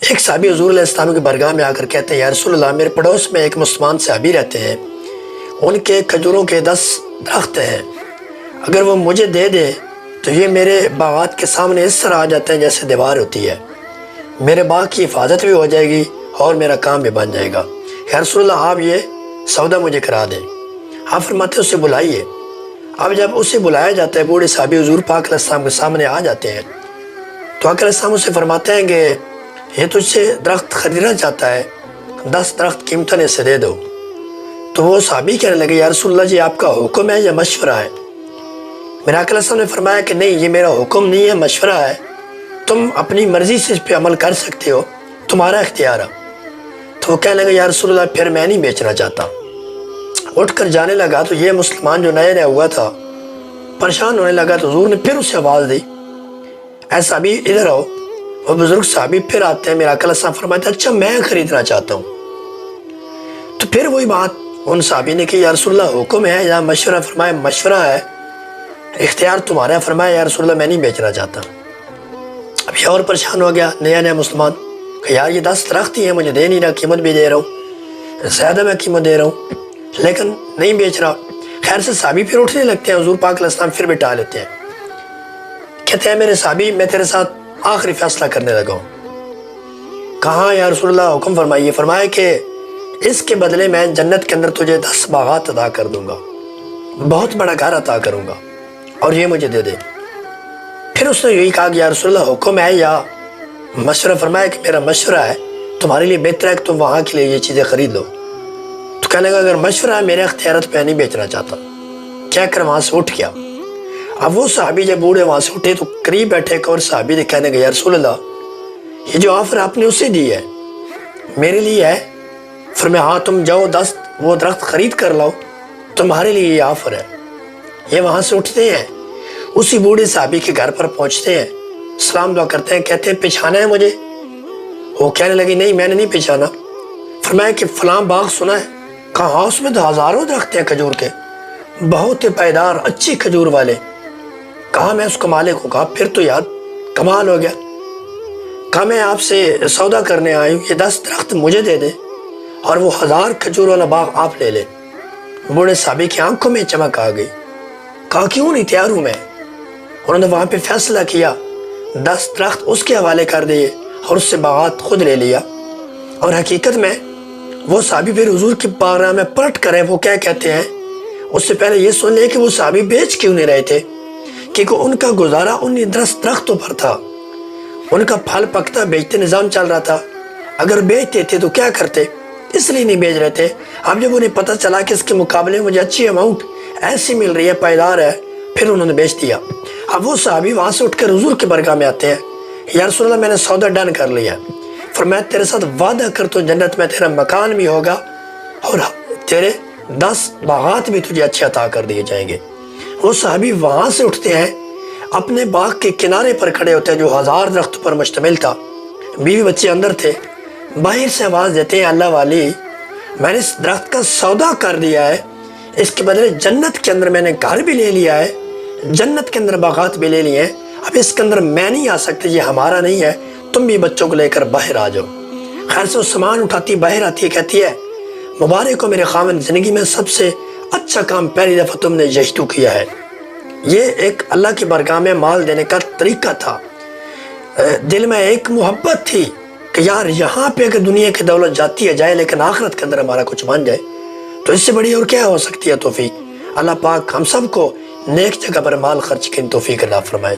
ایک صحابی حضور علیہ السلام کی بارگاہ میں آ کر کہتے ہیں یا رسول اللہ میرے پڑوس میں ایک مسلمان صحابی رہتے ہیں، ان کے کھجوروں کے 10 درخت ہیں، اگر وہ مجھے دے دے تو یہ میرے باغات کے سامنے اس طرح آ جاتے ہیں جیسے دیوار ہوتی ہے، میرے باغ کی حفاظت بھی ہو جائے گی اور میرا کام بھی بن جائے گا۔ یا رسول اللہ آپ یہ سودا مجھے کرا دیں۔ آپ فرماتے ہیں اسے بلائیے۔ اب جب اسے بلایا جاتا ہے، بوڑھے صحابی حضور پاک علیہ السلام کے سامنے آ جاتے ہیں تو آقا علیہ السلام اسے فرماتے ہیں کہ یہ تجھ سے درخت خریدنا چاہتا ہے، 10 درخت قیمتاً اسے دے دو۔ تو وہ صحابی کہنے لگے یا رسول اللہ جی آپ کا حکم ہے یا مشورہ ہے؟ میرے آقا علیہ السلام نے فرمایا کہ نہیں، یہ میرا حکم نہیں ہے، مشورہ ہے، تم اپنی مرضی سے اس پہ عمل کر سکتے ہو، تمہارا اختیار ہے۔ تو وہ کہنے لگے یا رسول اللہ پھر میں نہیں بیچنا چاہتا۔ اٹھ کر جانے لگا تو یہ مسلمان جو نیا ہوا تھا پریشان ہونے لگا، تو حضور نے پھر اسے آواز دی اے صحابی ادھر آؤ۔ وہ بزرگ صحابی پھر آتے ہیں، میرا آقا علیہ السلام فرماتے ہیں اچھا میں خریدنا چاہتا ہوں۔ تو پھر وہی بات ان صحابی نے کہ یا رسول اللہ حکم ہے یا مشورہ؟ فرمایا مشورہ ہے، اختیار تمہارا ہے۔ فرمایا یا رسول اللہ میں نہیں بیچنا چاہتا۔ اب یہ اور پریشان ہو گیا نیا مسلمان کہ یار یہ 10 درخت ہی ہیں، مجھے دے نہیں رہا، قیمت بھی دے رہا ہوں، زیادہ میں قیمت دے رہا ہوں لیکن نہیں بیچ رہا۔ خیر سے صحابی پھر اٹھنے لگتے ہیں، حضور پاک علیہ السلام پھر بٹھا لیتے ہیں، کہتے ہیں میرے صحابی میں تیرے ساتھ آخری فیصلہ کرنے لگا ہوں۔ کہاں یا رسول اللہ حکم فرمائیے؟ فرمایا کہ اس کے بدلے میں جنت کے اندر تجھے 10 باغات عطا کر دوں گا، بہت بڑا گھر عطا کروں گا، اور یہ مجھے دے دے۔ پھر اس نے یہی کہا کہ یا رسول اللہ حکم ہے یا مشورہ؟ فرمایا کہ میرا مشورہ ہے، تمہارے لیے بہتر ہے کہ تم وہاں کے لیے یہ چیزیں خرید لو۔ تو کہنے لگا اگر مشورہ ہے میرے اختیارات پہ نہیں بیچنا چاہتا، کیا کر وہاں سے اٹھ گیا۔ اب وہ صحابی جب بوڑھے وہاں سے اٹھے تو قریب بیٹھے ایک اور صحابی نے کہنے لگا یا رسول اللہ یہ جو آفر آپ نے اسے دی ہے میرے لیے ہے؟ فرمایا ہاں تم جاؤ 10 وہ درخت خرید کر لاؤ، تمہارے لیے یہ آفر ہے۔ یہ وہاں سے اٹھتے ہیں، اسی بوڑھے صحابی کے گھر پر پہنچتے ہیں، سلام دعا کرتے ہیں، کہتے ہیں پہچانا ہے مجھے؟ وہ کہنے لگی نہیں میں نے نہیں پہچانا۔ فرمایا کہ فلاں باغ سنا ہے؟ کہا ہاں اس میں تو ہزاروں درخت ہیں کھجور کے، بہت پائیدار اچھی کھجور والے۔ کہا میں اس کو مالک ہوں۔ کہا پھر تو یار کمال ہو گیا۔ کہا میں آپ سے سودا کرنے آئی ہوں، یہ 10 درخت مجھے دے دے اور وہ 1000 کھجور والا باغ آپ لے لیں۔ بوڑھے صحابی کی آنکھوں میں چمک آ گئی۔ کہا کیوں نہیں، تیار ہوں میں۔ انہوں نے وہاں پہ فیصلہ کیا، 10 درخت اس کے حوالے کر دیے اور اس سے باغات خود لے لیا۔ اور حقیقت میں وہ صحابی پھر حضور کی بارگاہ میں پلٹ کرے وہ کیا کہتے ہیں، اس سے پہلے یہ سن لے کہ وہ صحابی بیچ کیوں نہیں رہے تھے، کیونکہ ان کا گزارا ان 10 درختوں پر تھا، ان کا پھل پکتا بیچتے نظام چل رہا تھا۔ اگر بیچتے تھے تو کیا کرتے، اس لیے نہیں بیچ رہے تھے۔ اب جب انہیں پتہ چلا کہ اس کے مقابلے میں مجھے اچھی اماؤنٹ ایسی مل رہی ہے، پائیدار ہے، پھر انہوں نے بیچ دیا۔ اب وہ صحابی وہاں سے اٹھ کر حضور کی بارگاہ میں آتے ہیں، یا رسول اللہ میں نے سودا ڈن کر لیا۔ فرمایا تیرے ساتھ وعدہ کر تو جنت میں تیرا مکان بھی ہوگا اور تیرے 10 باغات بھی تجھے اچھے عطا کر دیے جائیں گے۔ وہ صحابی وہاں سے اٹھتے ہیں، اپنے باغ کے کنارے پر کھڑے ہوتے ہیں جو 1000 درختوں پر مشتمل تھا، بیوی بچے اندر تھے، باہر سے آواز دیتے ہیں اللہ والی میں نے اس درخت کا سودا کر دیا ہے، اس کے بدلے جنت کے اندر میں نے گھر بھی لے لیا ہے، جنت کے اندر باغات بھی لے لیے ہیں، اب اس کے اندر میں نہیں آ سکتا، یہ ہمارا نہیں ہے، تم بھی بچوں کو لے کر باہر آ جاؤ۔ خیر سے وہ سامان اٹھاتی باہر آتی ہے، کہتی ہے مبارک ہو میرے خاوند، زندگی میں سب سے اچھا کام پہلی دفعہ تم نے یہی تو کیا ہے۔ یہ ایک اللہ کی بارگاہ میں مال دینے کا طریقہ تھا، دل میں ایک محبت تھی کہ یار یہاں پہ اگر دنیا کی دولت جاتی ہے جائے لیکن آخرت کے اندر ہمارا کچھ بن جائے تو اس سے بڑی اور کیا ہو سکتی ہے توفیق۔ اللہ پاک ہم سب کو نیک جگہ پر مال خرچ کی توفیق عطا فرمائے۔